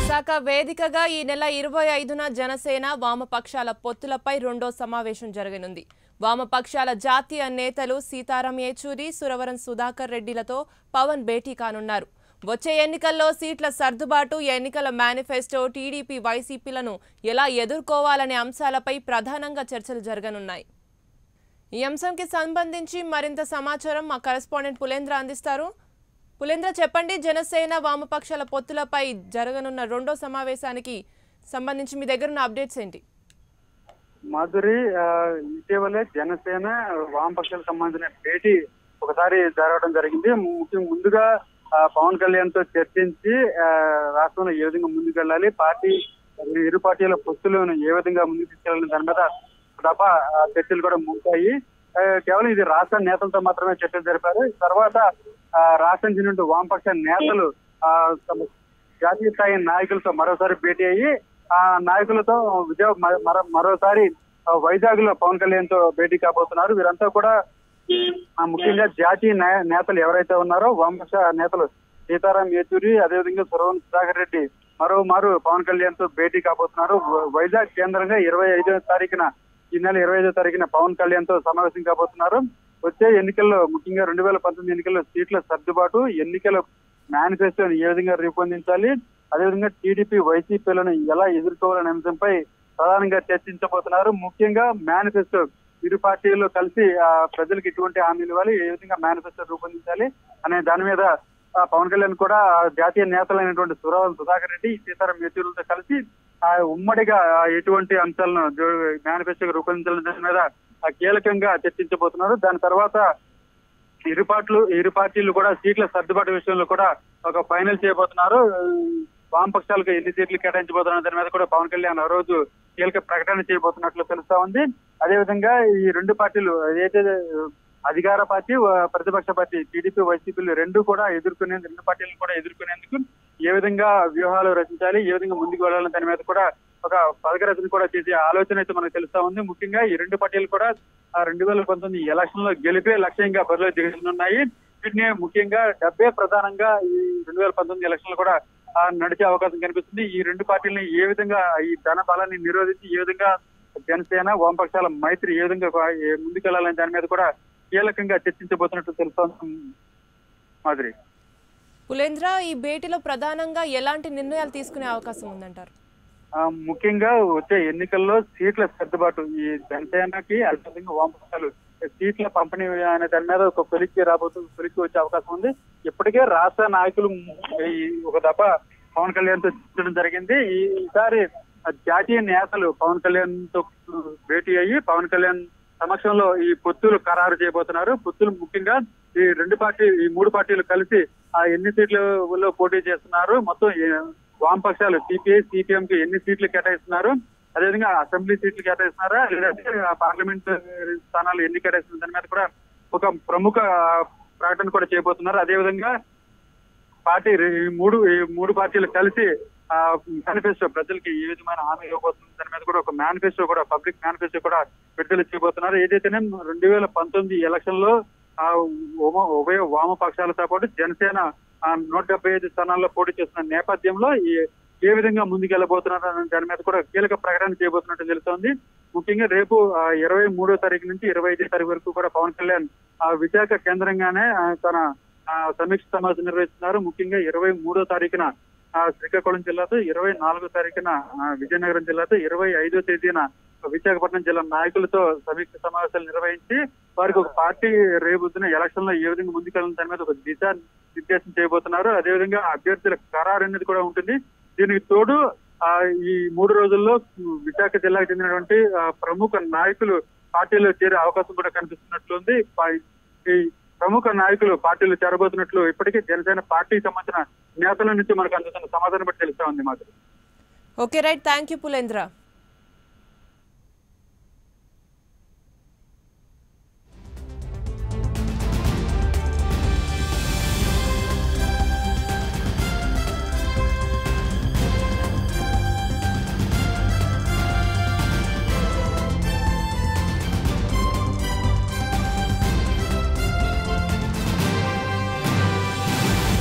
విశాఖ వేదికగా ఈ నెల 25న జనసేన వామపక్షాల పొత్తులపై రెండో సమావేశం జరగనుంది. వామపక్షాల జాతీయ నేతలు సీతారాం యేచూరి, సురవరం సుధాకర్ రెడ్డిలతో పవన్ భేటీ కానున్నారు. వచ్చే ఎన్నికల్లో సీట్ల సర్దుబాటు, ఎన్నికల మేనిఫెస్టో, టీడీపీ వైసీపీలను ఎలా ఎదుర్కోవాలనే అంశాలపై ప్రధానంగా చర్చలు జరగనున్నాయి. ఈ అంశంకి సంబంధించి మరింత సమాచారం మా కరెస్పాండెంట్ పులేంద్ర అందిస్తారు. పులేంద్ర, చెప్పండి, జనసేన వామపక్షాల పొత్తులపై జరగనున్న రెండో సమావేశానికి సంబంధించి మీ దగ్గర ఉన్న అప్డేట్స్ ఏంటి? మాధురి, ఇటీవలే జనసేన వామపక్షాలకు సంబంధించిన భేటీ ఒకసారి జరగడం జరిగింది. ముందుగా పవన్ కళ్యాణ్ తో చర్చించి రాష్ట్రంలో ఏ విధంగా ముందుకెళ్ళాలి, ఇరు పార్టీల పొత్తులను ఏ విధంగా ముందుకు తీసుకెళ్లాలని దాని మీద తప్ప చర్చలు కూడా ముగిశాయి. కేవలం ఇది రాష్ట్ర నేతలతో మాత్రమే చర్చలు జరిపారు. తర్వాత రాష్ట్రం చెందిన వామపక్ష నేతలు జాతీయ స్థాయి నాయకులతో మరోసారి భేటీ అయ్యి ఆ నాయకులతో మరోసారి వైజాగ్ లో పవన్ కళ్యాణ్ తో భేటీ కాబోతున్నారు. వీరంతా కూడా ముఖ్యంగా జాతీయ నేతలు ఎవరైతే ఉన్నారో వామపక్ష నేతలు సీతారాం యేచూరి, అదేవిధంగా సురవరం సుధాకర్ రెడ్డి మరోమారు పవన్ కళ్యాణ్ తో భేటీ కాబోతున్నారు. వైజాగ్ కేంద్రంగా ఈ నెల 25వ తారీఖున పవన్ కళ్యాణ్ తో సమావేశం కాబోతున్నారు. వచ్చే ఎన్నికల్లో ముఖ్యంగా 2019 ఎన్నికల్లో సీట్ల సర్దుబాటు, ఎన్నికల మేనిఫెస్టోని ఏ విధంగా రూపొందించాలి, అదేవిధంగా టీడీపీ వైసీపీలను ఎలా ఎదుర్కోవాలనే అంశంపై ప్రధానంగా చర్చించబోతున్నారు. ముఖ్యంగా మేనిఫెస్టో, ఇరు పార్టీలు కలిసి ప్రజలకు ఎటువంటి హామీలు ఇవ్వాలి, ఏ విధంగా మేనిఫెస్టో రూపొందించాలి అనే దాని మీద పవన్ కళ్యాణ్ కూడా జాతీయ నేతలైనటువంటి సురవరం సుధాకర్ రెడ్డి, సీతారాం యేచూరితో కలిసి ఉమ్మడిగా ఎటువంటి అంశాలను మేనిఫెస్టో రూపొందించాలని దాని మీద కీలకంగా చర్చించబోతున్నారు. దాని తర్వాత ఇరు పార్టీలు కూడా సీట్ల సర్దుబాటు విషయంలో కూడా ఒక ఫైనల్ చేయబోతున్నారు. వామపక్షాలకు ఎన్ని సీట్లు కేటాయించబోతున్నారు దాని మీద కూడా పవన్ కళ్యాణ్ ఆ రోజు కీలక ప్రకటన చేయబోతున్నట్లు తెలుస్తా ఉంది. అదేవిధంగా ఈ రెండు పార్టీలు ఏదైతే అధికార పార్టీ, ప్రతిపక్ష పార్టీ టీడీపీ వైసీపీలు రెండు పార్టీలను కూడా ఎదుర్కొనేందుకు ఏ విధంగా వ్యూహాలు రచించాలి, ఏ విధంగా ముందుకు వెళ్ళాలని దాని మీద కూడా ఒక పథక రచన కూడా చేసే ఆలోచన అయితే మనకు తెలుస్తా ఉంది. ముఖ్యంగా ఈ రెండు పార్టీలు కూడా 2019 ఎలక్షన్ లో గెలిపే లక్ష్యంగా బరిలో దిగుతున్నాయి. వీటిని ముఖ్యంగా డబ్బే ప్రధానంగా ఈ 2019 ఎలక్షన్ లో కూడా నడిచే అవకాశం కనిపిస్తుంది. ఈ రెండు పార్టీలని ఏ విధంగా ఈ ధన బలాన్ని నిరోధించి ఏ విధంగా జనసేన వామపక్షాల మైత్రి ఏ విధంగా ముందుకెళ్లాలని దాని మీద కూడా కీలకంగా చర్చించబోతున్నట్టు తెలుస్తోంది. మాధురి, పులేంద్ర, ఈ భేటీలో ప్రధానంగా ఎలాంటి నిర్ణయాలు తీసుకునే అవకాశం ఉందంటారు? ముఖ్యంగా వచ్చే ఎన్నికల్లో సీట్ల సర్దుబాటు, ఈ జనసేనకి అదేవిధంగా వామపక్షాలు సీట్ల పంపిణీ అనే దాని మీద ఒక కొలిక్కి వచ్చే అవకాశం ఉంది. ఇప్పటికే రాష్ట్ర నాయకులు ఒక దఫ పవన్ కళ్యాణ్ తో చర్చించడం జరిగింది. ఈసారి జాతీయ నేతలు పవన్ కళ్యాణ్ తో భేటీ అయ్యి పవన్ కళ్యాణ్ సమక్షంలో ఈ పొత్తులు ఖరారు చేయబోతున్నారు. పొత్తులు ముఖ్యంగా ఈ మూడు పార్టీలు కలిసి ఎన్ని సీట్లలో పోటీ చేస్తున్నారు, మొత్తం వామపక్షాలు సిపిఐ, సిపిఎం కి ఎన్ని సీట్లు కేటాయిస్తున్నారు, అదేవిధంగా అసెంబ్లీ సీట్లు కేటాయిస్తున్నారా లేదంటే పార్లమెంట్ స్థానాలు ఎన్ని కేటాయిస్తున్నారు దాని మీద కూడా ఒక ప్రముఖ ప్రకటన కూడా చేయబోతున్నారు. అదేవిధంగా మూడు పార్టీలు కలిసి మేనిఫెస్టో ప్రజలకి ఏ విధమైన హామీ ఇవ్వబోతుంది దాని మీద కూడా ఒక మేనిఫెస్టో కూడా పబ్లిక్ మేనిఫెస్టో కూడా విడుదల చేయబోతున్నారు. ఏదైతేనే 2019 ఎలక్షన్ లో ఉభయ వామపక్షాలతో పాటు జనసేన 175 స్థానాల్లో పోటీ చేస్తున్న నేపథ్యంలో ఏ విధంగా ముందుకెళ్లబోతున్నారు అనే దాని మీద కూడా కీలక ప్రకటన చేయబోతున్నట్టు తెలుస్తోంది. ముఖ్యంగా రేపు 23వ తారీఖు నుంచి 25వ తారీఖు వరకు కూడా పవన్ కళ్యాణ్ విశాఖ కేంద్రంగానే తన సమీక్ష సమావేశం నిర్వహిస్తున్నారు. ముఖ్యంగా 23వ తారీఖున శ్రీకాకుళం జిల్లాతో, 24వ తారీఖున విజయనగరం జిల్లాతో, 25వ తేదీన విశాఖపట్నం జిల్లా నాయకులతో సమీక్ష సమావేశాలు నిర్వహించి వారికి ఒక పార్టీ రేపొద్దున ఎలక్షన్ లో ఏ విధంగా ముందుకెళ్ళిన దాని మీద ఒక దిశా నిర్దేశం చేయబోతున్నారు. అదేవిధంగా అభ్యర్థుల ఖరారు అనేది కూడా ఉంటుంది. దీనికి తోడు ఈ 3 రోజుల్లో విశాఖ జిల్లాకు చెందినటువంటి ప్రముఖ నాయకులు పార్టీలో చేరే అవకాశం కూడా కనిపిస్తున్నట్లుంది. ఈ ప్రముఖ నాయకులు పార్టీలు చేరబోతున్నట్లు ఇప్పటికే జనసేన పార్టీకి సంబంధించిన నేతల నుంచి మనకు అందుతున్న సమాధానం బట్టి తెలుస్తా ఉంది. మాత్రం okay, right. Thank you Pulendra.